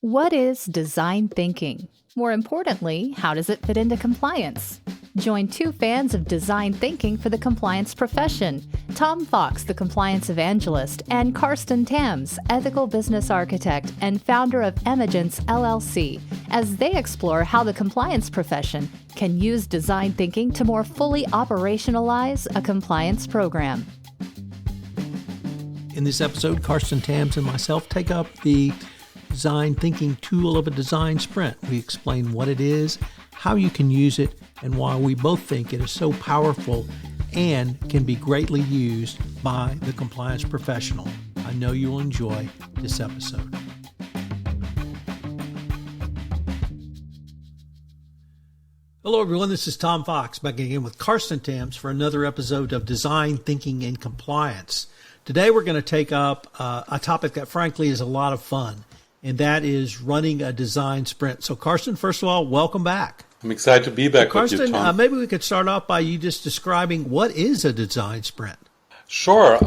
What is design thinking? More importantly, how does it fit into compliance? Join two fans of design thinking for the compliance profession, Tom Fox, the compliance evangelist, and Carsten Tams, ethical business architect and founder of Emagence LLC, as they explore how the compliance profession can use design thinking to more fully operationalize a compliance program. In this episode, Carsten Tams and myself take up the design thinking tool of a design sprint. We explain what it is, how you can use it, and why we both think it is so powerful and can be greatly used by the compliance professional. I know you'll enjoy this episode. Hello everyone, this is Tom Fox back again with Carsten Tams for another episode of Design Thinking and Compliance. Today we're going to take up a topic that frankly is a lot of fun, and that is running a design sprint. So Carsten, first of all, welcome back. I'm excited to be back with you, Tom. Carsten, maybe we could start off by you just describing what is a design sprint. Sure.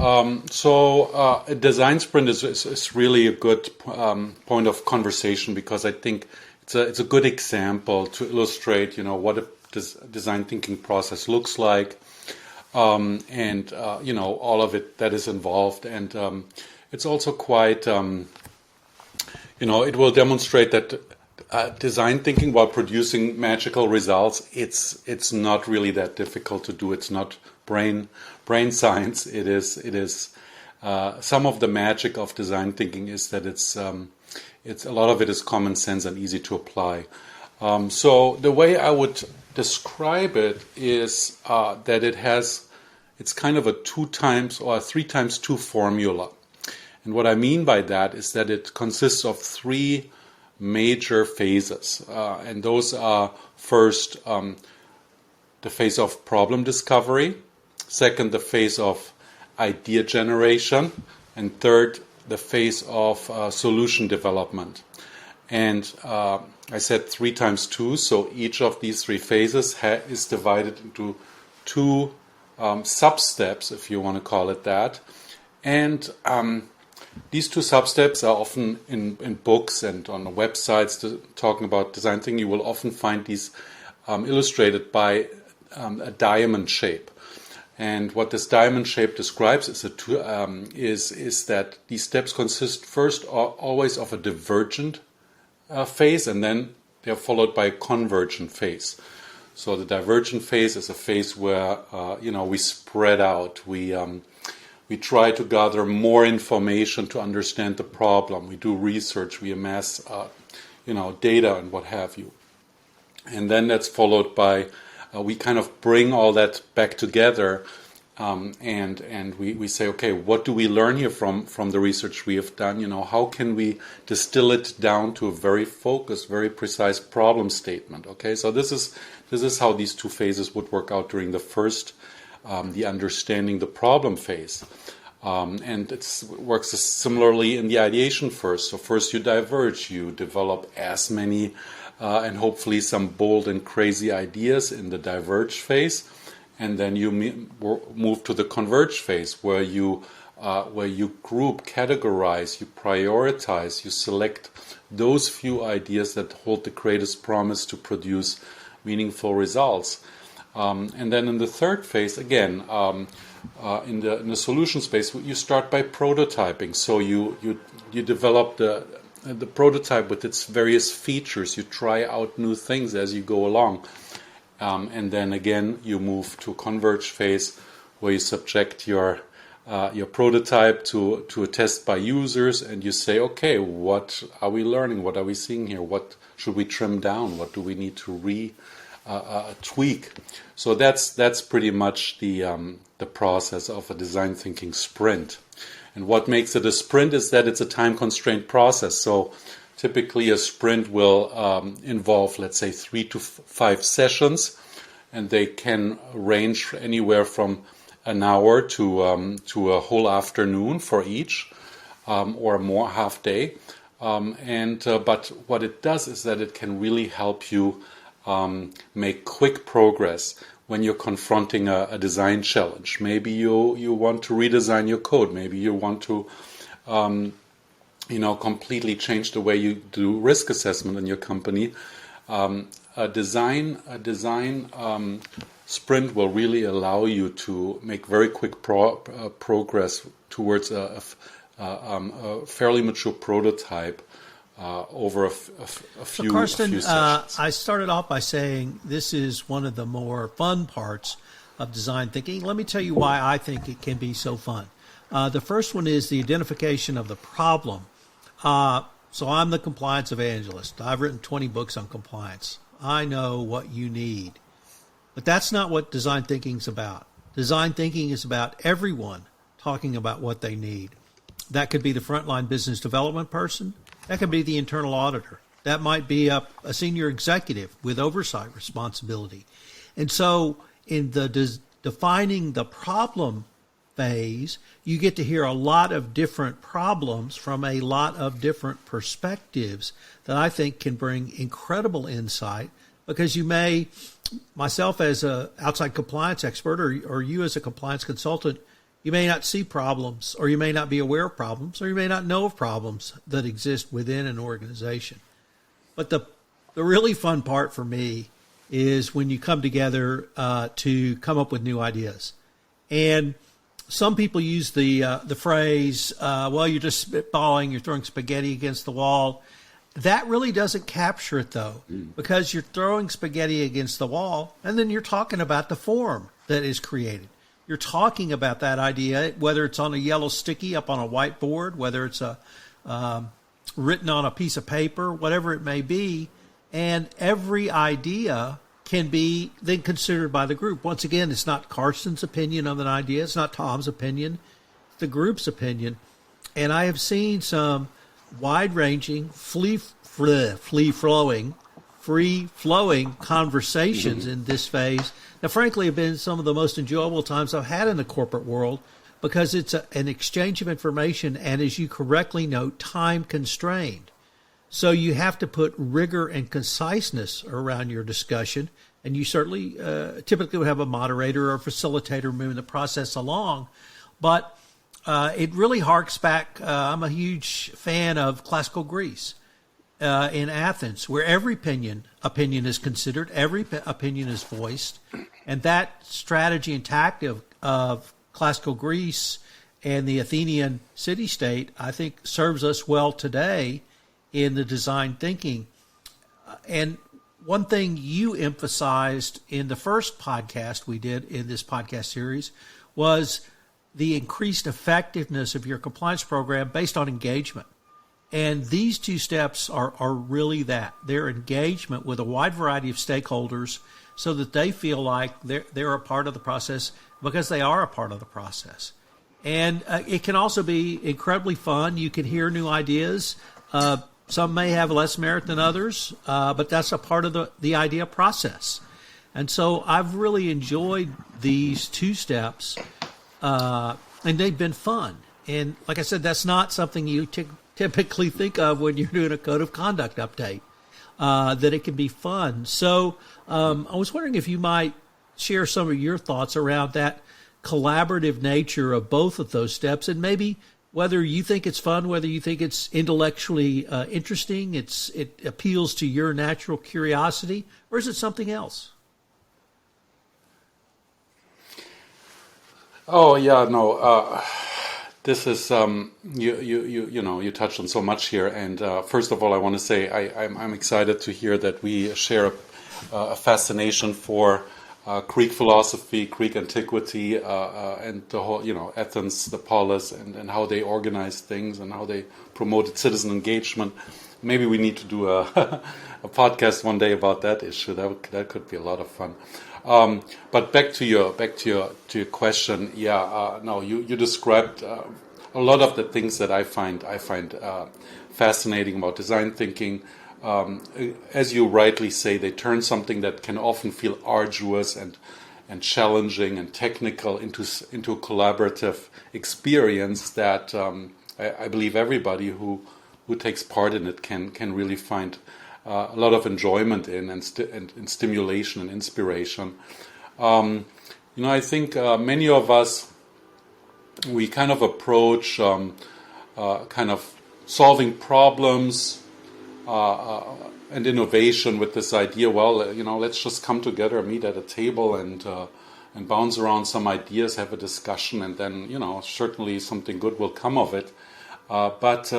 So a design sprint is really a good point of conversation because I think it's a good example to illustrate, what a design thinking process looks like, and all of it that is involved, and it's also quite, it will demonstrate that design thinking while producing magical results, it's not really that difficult to do. It's not brain science. It is some of the magic of design thinking is that it's a lot of it is common sense and easy to apply. So the way I would describe it is that it's kind of a 2 times or a 3 times 2 formula. And what I mean by that is that it consists of 3 major phases. And those are first, the phase of problem discovery, second, the phase of idea generation, and third, the phase of solution development. And I said 3 times 2, so each of these 3 phases is divided into 2 sub-steps, if you want to call it that. And these 2 sub-steps are often in books and on websites talking about design thinking. You will often find these illustrated by a diamond shape. And what this diamond shape describes is that these steps consist first always of a divergent phase, and then they're followed by a convergent phase. So the divergent phase is a phase where we spread out. We try to gather more information to understand the problem. We do research. We amass data and what have you. And then that's followed by we kind of bring all that back together, and we say, okay, what do we learn here from the research we have done? How can we distill it down to a very focused, very precise problem statement? Okay, so this is how these 2 phases would work out during the first, the understanding the problem phase. And it works similarly in the ideation first. So first you diverge, you develop as many and hopefully some bold and crazy ideas in the diverge phase, and then you move to the converge phase where you group, categorize, you prioritize, you select those few ideas that hold the greatest promise to produce meaningful results. And then in the third phase, again, in the solution space, you start by prototyping. So you develop the prototype with its various features. You try out new things as you go along. And then again, you move to a converge phase where you subject your prototype to a test by users, and you say, okay, what are we learning? What are we seeing here? What should we trim down? What do we need to tweak? So that's pretty much the process of a design thinking sprint. And what makes it a sprint is that it's a time-constrained process. So typically a sprint will involve, let's say, 3 to 5 sessions, and they can range anywhere from an hour to a whole afternoon for each, or more half day. But what it does is that it can really help you make quick progress when you're confronting a design challenge. Maybe you want to redesign your code. Maybe you want to completely change the way you do risk assessment in your company. A design sprint will really allow you to make very quick progress towards a fairly mature prototype over a few Carsten, sessions. I started off by saying this is one of the more fun parts of design thinking. Let me tell you why I think it can be so fun. The first one is the identification of the problem. So I'm the compliance evangelist. I've written 20 books on compliance. I know what you need. But that's not what design thinking is about. Design thinking is about everyone talking about what they need. That could be the frontline business development person. That could be the internal auditor. That might be a senior executive with oversight responsibility. And so in the defining the problem phase, you get to hear a lot of different problems from a lot of different perspectives that I think can bring incredible insight, because you may, myself as an outside compliance expert, or you as a compliance consultant, you may not see problems, or you may not be aware of problems, or you may not know of problems that exist within an organization. But the really fun part for me is when you come together to come up with new ideas. And some people use the phrase, well, you're just spitballing, you're throwing spaghetti against the wall. That really doesn't capture it, though, because you're throwing spaghetti against the wall, and then you're talking about the form that is created. You're talking about that idea, whether it's on a yellow sticky up on a whiteboard, whether it's written on a piece of paper, whatever it may be, and every idea can be then considered by the group. Once again, it's not Carsten's opinion of an idea. It's not Tom's opinion. It's the group's opinion. And I have seen some wide-ranging, free-flowing conversations in this phase that frankly have been some of the most enjoyable times I've had in the corporate world, because it's an exchange of information and, as you correctly note, time constrained. So you have to put rigor and conciseness around your discussion, and you certainly typically would have a moderator or a facilitator moving the process along. But it really harks back. I'm a huge fan of classical Greece in Athens, where every opinion is considered, every opinion is voiced, and that strategy and tactic of classical Greece and the Athenian city-state, I think, serves us well today in the design thinking. And one thing you emphasized in the first podcast we did in this podcast series was the increased effectiveness of your compliance program based on engagement. And these two steps are really that. Their engagement with a wide variety of stakeholders so that they feel like they're a part of the process, because they are a part of the process. And it can also be incredibly fun. You can hear new ideas. Some may have less merit than others, but that's a part of the idea process. And so I've really enjoyed these two steps, and they've been fun. And like I said, that's not something you typically think of when you're doing a code of conduct update, that it can be fun. So I was wondering if you might share some of your thoughts around that collaborative nature of both of those steps, and maybe whether you think it's fun, whether you think it's intellectually interesting, it appeals to your natural curiosity, or is it something else? Oh yeah, no. This is you touched on so much here, and first of all, I want to say I'm excited to hear that we share a fascination for Greek philosophy, Greek antiquity, and the whole Athens, the polis, and how they organized things and how they promoted citizen engagement. Maybe we need to do a podcast one day about that issue. That could be a lot of fun. But back to your question. Yeah, no, you described a lot of the things that I find fascinating about design thinking. As you rightly say, they turn something that can often feel arduous and challenging and technical into a collaborative experience that I believe everybody who takes part in it can really find a lot of enjoyment in and stimulation and inspiration. I think many of us, we kind of approach kind of solving problems and innovation with this idea, well, let's just come together, meet at a table and bounce around some ideas, have a discussion, and then, certainly something good will come of it. But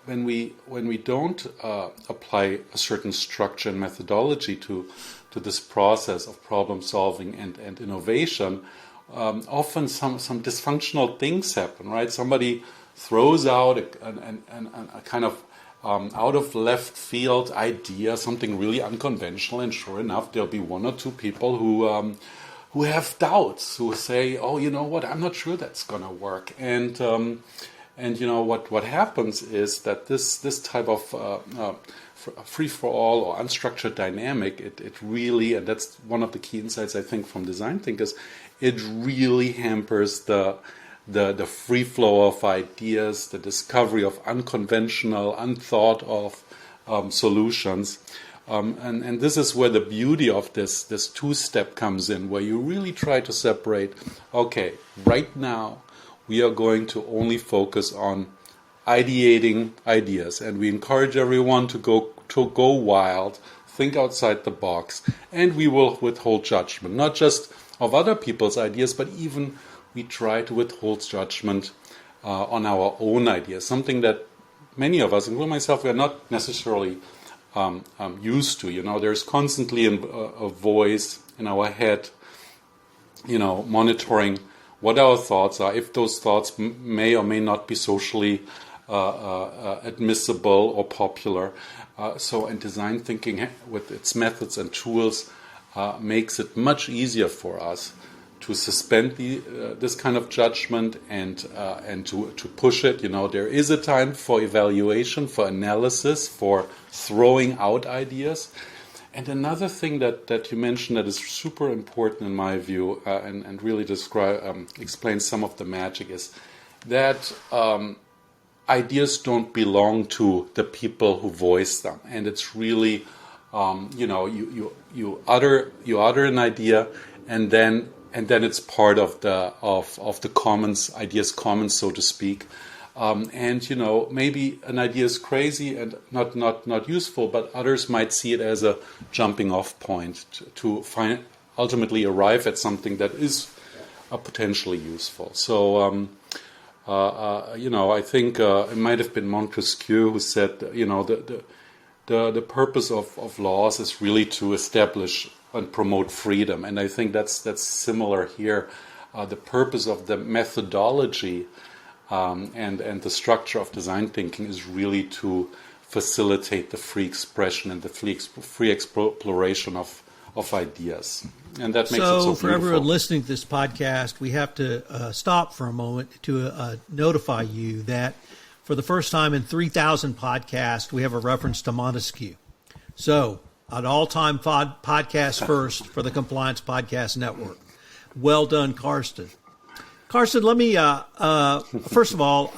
when we don't apply a certain structure and methodology to this process of problem solving and innovation, often some dysfunctional things happen, right? Somebody throws out a kind of out of left field idea, something really unconventional, and sure enough, there'll be one or two people who have doubts, who say, "Oh, you know what? I'm not sure that's gonna work." And what happens is that this type of free for all or unstructured dynamic, it really, and that's one of the key insights I think from design thinkers, it really hampers the free flow of ideas, the discovery of unconventional, unthought of solutions. And this is where the beauty of this two-step comes in, where you really try to separate, okay, right now we are going to only focus on ideating ideas, and we encourage everyone to go wild, think outside the box, and we will withhold judgment, not just of other people's ideas, but even we try to withhold judgment on our own ideas, something that many of us, including myself, we are not necessarily used to. There's constantly a voice in our head, monitoring what our thoughts are, if those thoughts may or may not be socially admissible or popular. And design thinking with its methods and tools makes it much easier for us to suspend this kind of judgment and to push it. There is a time for evaluation, for analysis, for throwing out ideas. And another thing that you mentioned that is super important in my view, and really explains some of the magic, is that ideas don't belong to the people who voice them, and it's really you utter an idea, and then it's part of the commons, ideas commons, so to speak. Maybe an idea is crazy and not useful, but others might see it as a jumping off point to ultimately arrive at something that is potentially useful. So, I think it might have been Montesquieu who said, the purpose of laws is really to establish and promote freedom, and I think that's similar here. The purpose of the methodology and the structure of design thinking is really to facilitate the free expression and the free exploration of ideas. And that makes it so beautiful. For everyone listening to this podcast, we have to stop for a moment to notify you that for the first time in 3,000 podcasts, we have a reference to Montesquieu. So, an all-time podcast first for the Compliance Podcast Network. Well done, Carsten. Carsten, let me, first of all,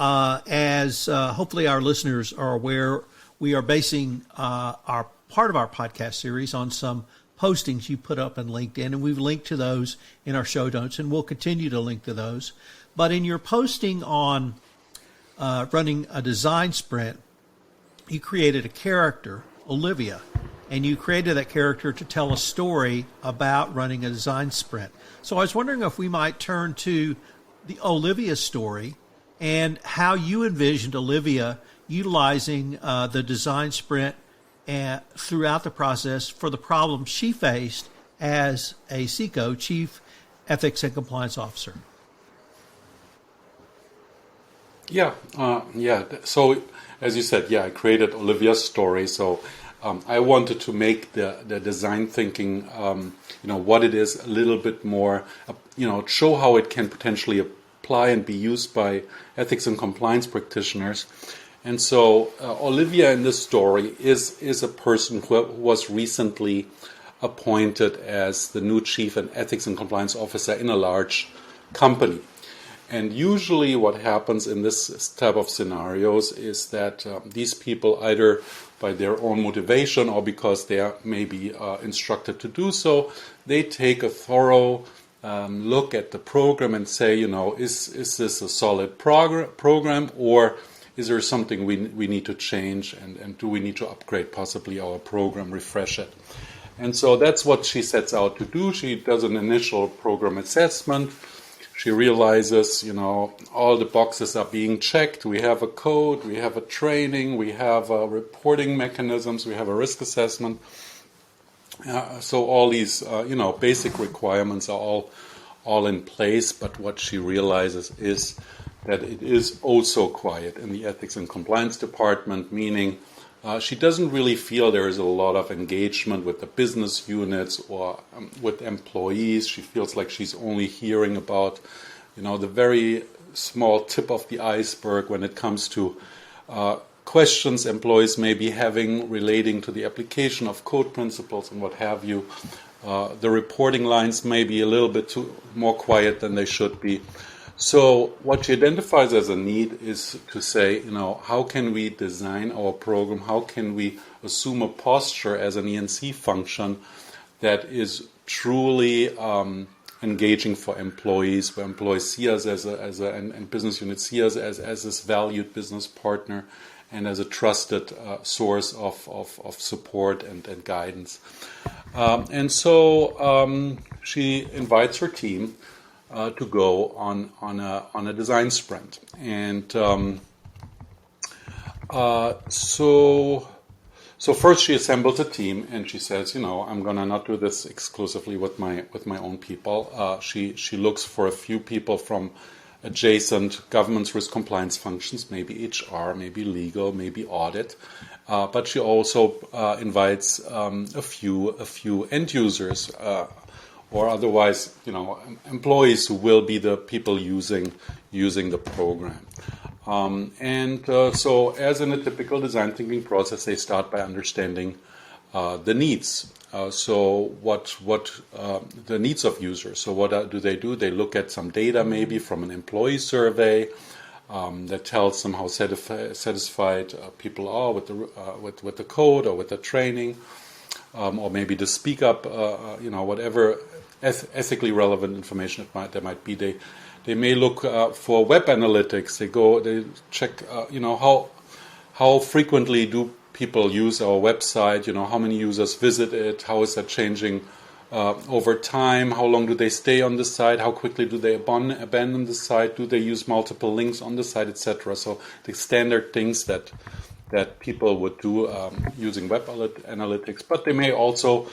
as hopefully our listeners are aware, we are basing our part of our podcast series on some postings you put up on LinkedIn, and we've linked to those in our show notes, and we'll continue to link to those. But in your posting on running a design sprint, you created a character, Olivia, and you created that character to tell a story about running a design sprint. So I was wondering if we might turn to the Olivia story and how you envisioned Olivia utilizing the design sprint throughout the process for the problem she faced as a CECO, Chief Ethics and Compliance Officer. Yeah. So as you said, I created Olivia's story. So I wanted to make the design thinking, what it is a little bit more, show how it can potentially apply and be used by ethics and compliance practitioners. And so Olivia in this story is a person who was recently appointed as the new Chief and Ethics and Compliance Officer in a large company. And usually what happens in this type of scenarios is that these people, either by their own motivation or because they are maybe instructed to do so, they take a thorough look at the program and say, is this a solid program, or is there something we need to change, and do we need to upgrade possibly our program, refresh it? And so that's what she sets out to do. She does an initial program assessment. She realizes, all the boxes are being checked. We have a code, we have a training, we have reporting mechanisms, we have a risk assessment. So all these, basic requirements are all in place. But what she realizes is that it is also quiet in the ethics and compliance department, meaning she doesn't really feel there is a lot of engagement with the business units or with employees. She feels like she's only hearing about, the very small tip of the iceberg when it comes to questions employees may be having relating to the application of code principles and what have you. The reporting lines may be a little bit more quiet than they should be. So what she identifies as a need is to say, how can we design our program? How can we assume a posture as an E&C function that is truly engaging for employees, where employees see us and business units see us as this valued business partner and as a trusted source of support and guidance. And so she invites her team to go on a design sprint, and so first she assembles a team, and she says, I'm gonna not do this exclusively with my own people. She looks for a few people from adjacent governance risk compliance functions, maybe HR, maybe legal, maybe audit, but she also invites a few end users. Or otherwise, employees who will be the people using the program. So as in a typical design thinking process, they start by understanding the needs. So what the needs of users. So what do? They look at some data maybe from an employee survey that tells them how satisfied people are with the code or with the training. Or maybe to speak up, whatever ethically relevant information there might be. They may look for web analytics. They check, how frequently do people use our website? How many users visit it? How is that changing over time? How long do they stay on the site? How quickly do they abandon the site? Do they use multiple links on the site, etc.? So the standard things that people would do using web analytics, but they may also,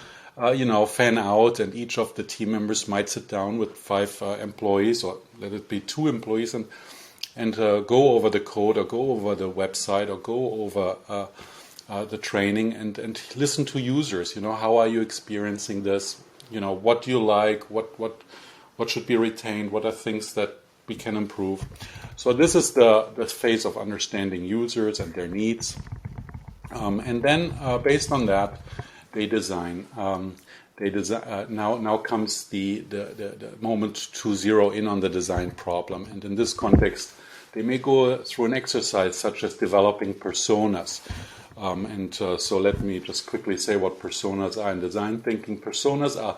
fan out, and each of the team members might sit down with 5 employees, or let it be 2 employees, and go over the code, or go over the website, or go over the training, and listen to users. How are you experiencing this? What do you like? What should be retained? What are things that we can improve? So this is the phase of understanding users and their needs, and then based on that, they design. Now comes the moment to zero in on the design problem, and in this context, they may go through an exercise such as developing personas. So let me just quickly say what personas are in design thinking. Personas are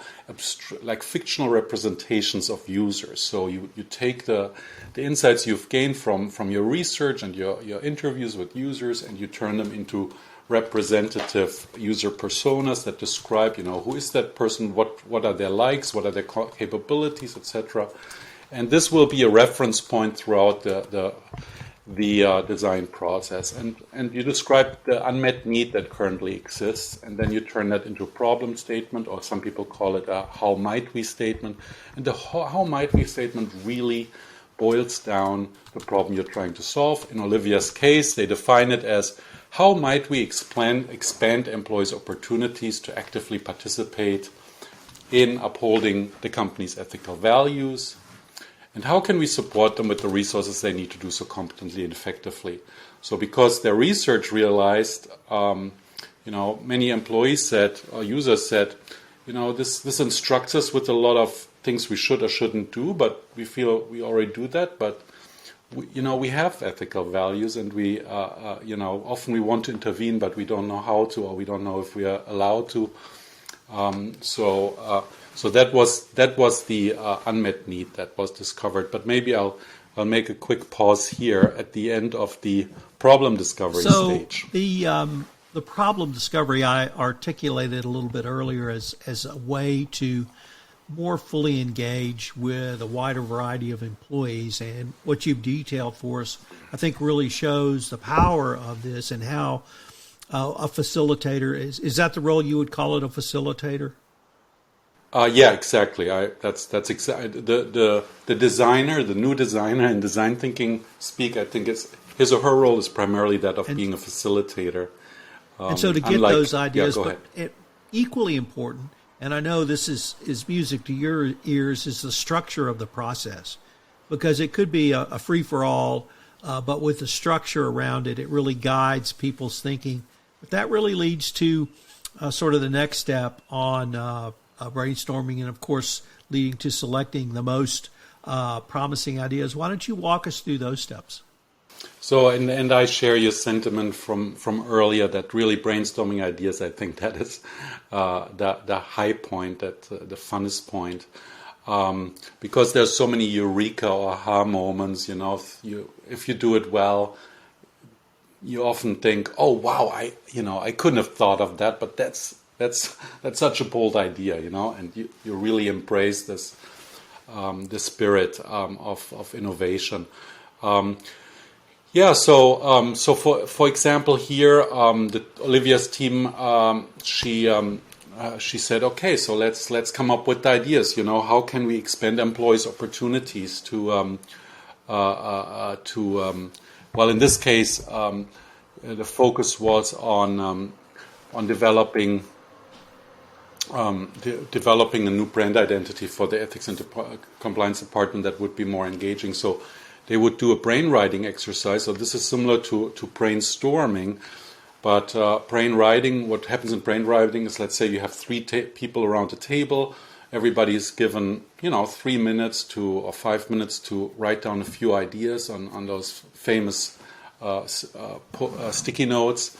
like fictional representations of users. So you take the insights you've gained from your research and your interviews with users, and you turn them into representative user personas that describe, who is that person, what are their likes, what are their capabilities, etc. And this will be a reference point throughout the design process, and you describe the unmet need that currently exists, and then you turn that into a problem statement, or some people call it a how might we statement. And the how might we statement really boils down the problem you're trying to solve. In Olivia's case, they define it as how might we expand employees' opportunities to actively participate in upholding the company's ethical values. And how can we support them with the resources they need to do so competently and effectively? So because their research realized, many employees said, or users said, this instructs us with a lot of things we should or shouldn't do, but we feel we already do that. But, we have ethical values, and we, often we want to intervene, but we don't know how to, or we don't know if we are allowed to. So that was the unmet need that was discovered. But maybe I'll I'll make a quick pause here at the end of the problem discovery stage. The problem discovery I articulated a little bit earlier as a way to more fully engage with a wider variety of employees, and what you've detailed for us, I think, really shows the power of this and how a facilitator is that the role you would call it, a facilitator? Yeah, exactly. That's exactly the designer, the new designer in design thinking speak. I think his or her role is primarily that of being a facilitator. And so to get those ideas, but equally important, and I know this is music to your ears, is the structure of the process, because it could be a free for all, but with the structure around it, it really guides people's thinking. But that really leads to sort of the next step on brainstorming, and of course leading to selecting the most promising ideas. Why don't you walk us through those steps? So, and I share your sentiment from earlier that really brainstorming ideas, I think that is the high point, that the funnest point, because there's so many eureka or aha moments. If you do it well, you often think, oh wow, I couldn't have thought of that, but that's such a bold idea, and you really embrace this the spirit of innovation. So for example here, Olivia's team, she said, okay, so let's come up with ideas. How can we expand employees' opportunities to well, in this case, the focus was on developing a new brand identity for the ethics and compliance department that would be more engaging. So they would do a brainwriting exercise. So this is similar to brainstorming, but brainwriting, what happens in brainwriting is, let's say you have three people around the table. Everybody is given, 3 minutes or 5 minutes to write down a few ideas on those famous sticky notes,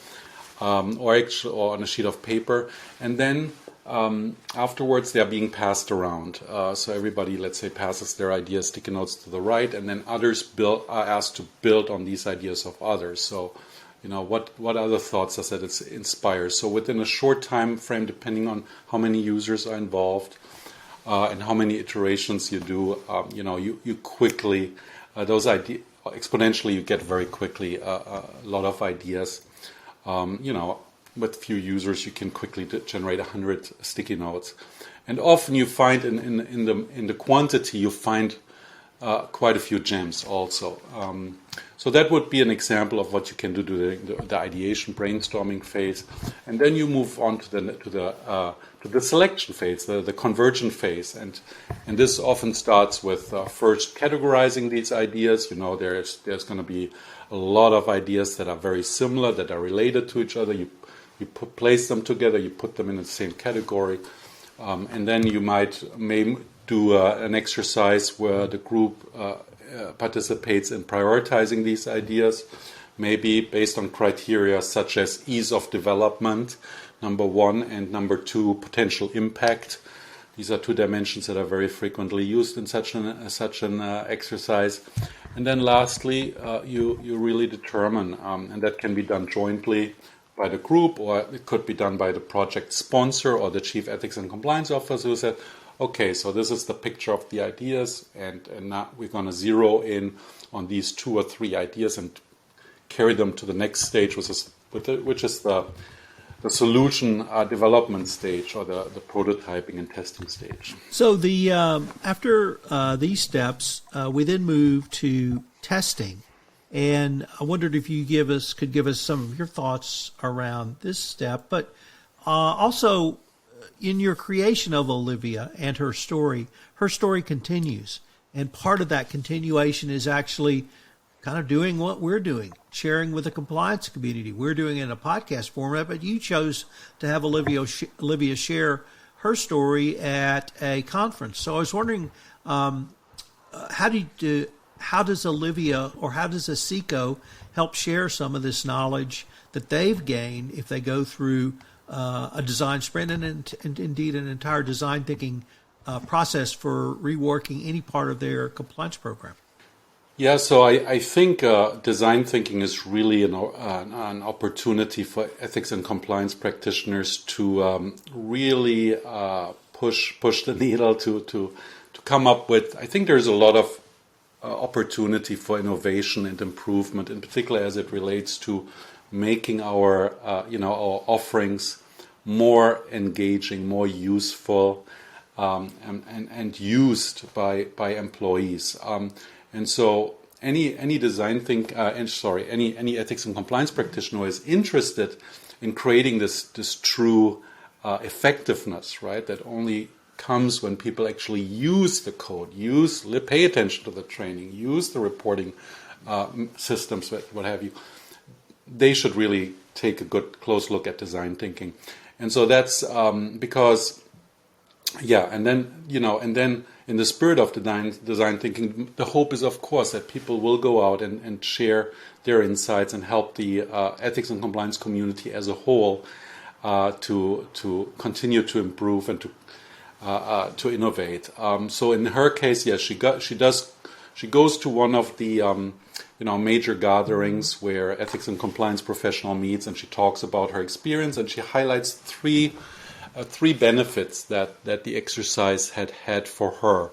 or on a sheet of paper, and then afterwards they are being passed around. So everybody, let's say, passes their ideas, sticky notes to the right, and then others are asked to build on these ideas of others. So, what other thoughts does that inspire? So within a short time frame, depending on how many users are involved and how many iterations you do, you quickly those ideas exponentially, you get very quickly a lot of ideas. With few users, you can quickly generate 100 sticky notes, and often you find in the quantity you find quite a few gems also. So that would be an example of what you can do during the ideation brainstorming phase, and then you move on to the selection phase, the convergent phase, and this often starts with first categorizing these ideas. There's going to be a lot of ideas that are very similar, that are related to each other. You place them together, you put them in the same category, and then you may do an exercise where the group participates in prioritizing these ideas, maybe based on criteria such as ease of development, number one, and number two, potential impact. These are two dimensions that are very frequently used in such an exercise. And then lastly, you really determine, and that can be done jointly by the group, or it could be done by the project sponsor or the chief ethics and compliance officer, who said, okay, so this is the picture of the ideas, and now we're going to zero in on these 2 or 3 ideas and carry them to the next stage, which is the solution development stage, or the prototyping and testing stage. So the after these steps, we then move to testing. And I wondered if you could give us some of your thoughts around this step, but also in your creation of Olivia and her story continues. And part of that continuation is actually kind of doing what we're doing, sharing with the compliance community. We're doing it in a podcast format, but you chose to have Olivia share her story at a conference. So I was wondering, how does Olivia, or how does ASECO help share some of this knowledge that they've gained if they go through a design sprint and indeed an entire design thinking process for reworking any part of their compliance program? Yeah, so I think design thinking is really an opportunity for ethics and compliance practitioners to really push the needle to come up with. I think there's a lot of opportunity for innovation and improvement, in particular as it relates to making our our offerings more engaging, more useful, and used by employees. And so any design any ethics and compliance practitioner who is interested in creating this true effectiveness, right? That only comes when people actually use the code, pay attention to the training, use the reporting systems, what have you. They should really take a good close look at design thinking. And so that's because, and then in the spirit of design thinking, the hope is, of course, that people will go out and share their insights and help the ethics and compliance community as a whole to continue to improve and to innovate. So in her case, yes, she goes to one of the major gatherings where ethics and compliance professional meets, and she talks about her experience, and she highlights three benefits that the exercise had for her.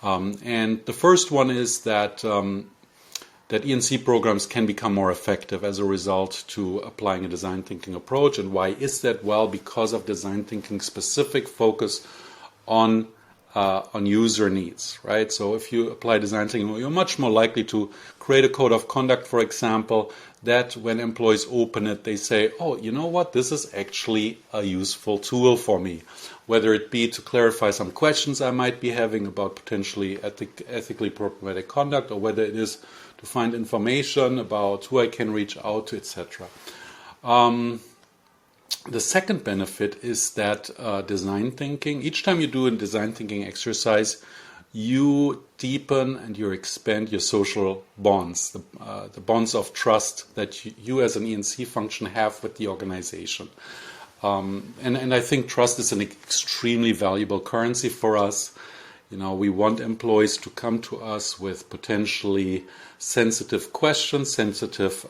And the first one is that E&C programs can become more effective as a result to applying a design thinking approach. And why is that? Well, because of design thinking specific focus on user needs, right? So if you apply design thinking, you're much more likely to create a code of conduct, for example, that when employees open it, they say, oh, you know what, this is actually a useful tool for me. Whether it be to clarify some questions I might be having about potentially ethically problematic conduct, or whether it is to find information about who I can reach out to, etc. The second benefit is that design thinking, each time you do a design thinking exercise, you deepen and you expand your social bonds, the bonds of trust that you as an E&C function have with the organization. And I think trust is an extremely valuable currency for us. We want employees to come to us with potentially sensitive questions, sensitive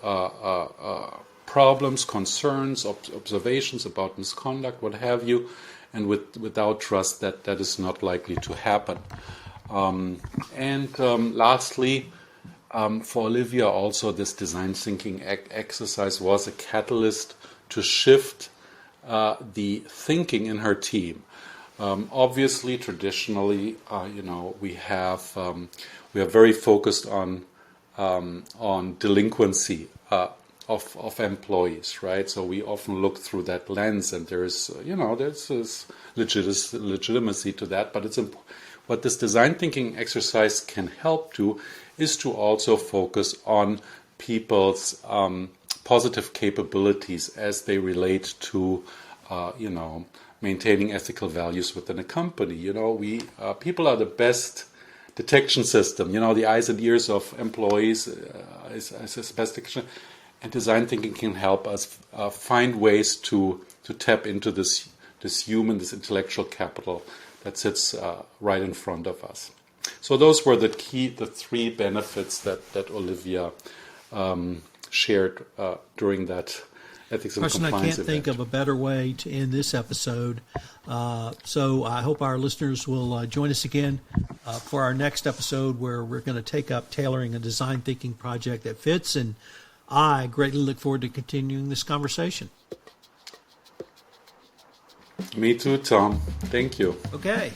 problems, concerns, observations about misconduct, what have you, and without trust that is not likely to happen. Lastly, for Olivia also, this design thinking exercise was a catalyst to shift the thinking in her team. Obviously, traditionally, we are very focused on delinquency of employees, right? So we often look through that lens, and there's this legitimacy to that. But what this design thinking exercise can help do is to also focus on people's positive capabilities as they relate to, maintaining ethical values within a company. People are the best detection system. The eyes and ears of employees is the best detection. And design thinking can help us find ways to tap into this this intellectual capital that sits right in front of us. So those were the three benefits that Olivia shared during that ethics and Carsten, compliance I can't think of a better way to end this episode. So I hope our listeners will join us again for our next episode, where we're going to take up tailoring a design thinking project that fits. And I greatly look forward to continuing this conversation. Me too, Tom. Thank you. Okay.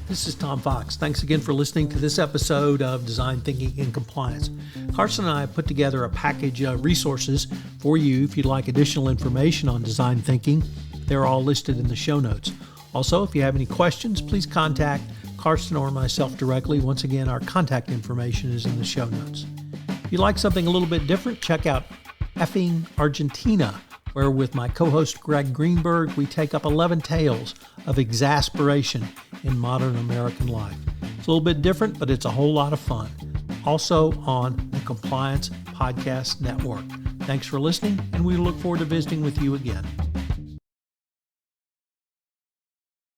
This is Tom Fox. Thanks again for listening to this episode of Design Thinking in Compliance. Carsten and I have put together a package of resources for you if you'd like additional information on design thinking. They're all listed in the show notes. Also, if you have any questions, please contact Carsten or myself directly. Once again, our contact information is in the show notes. If you'd like something a little bit different, check out Effing Argentina, where with my co-host Greg Greenberg, we take up 11 tales of exasperation in modern American life. It's a little bit different, but it's a whole lot of fun. Also on the Compliance Podcast Network. Thanks for listening, and we look forward to visiting with you again.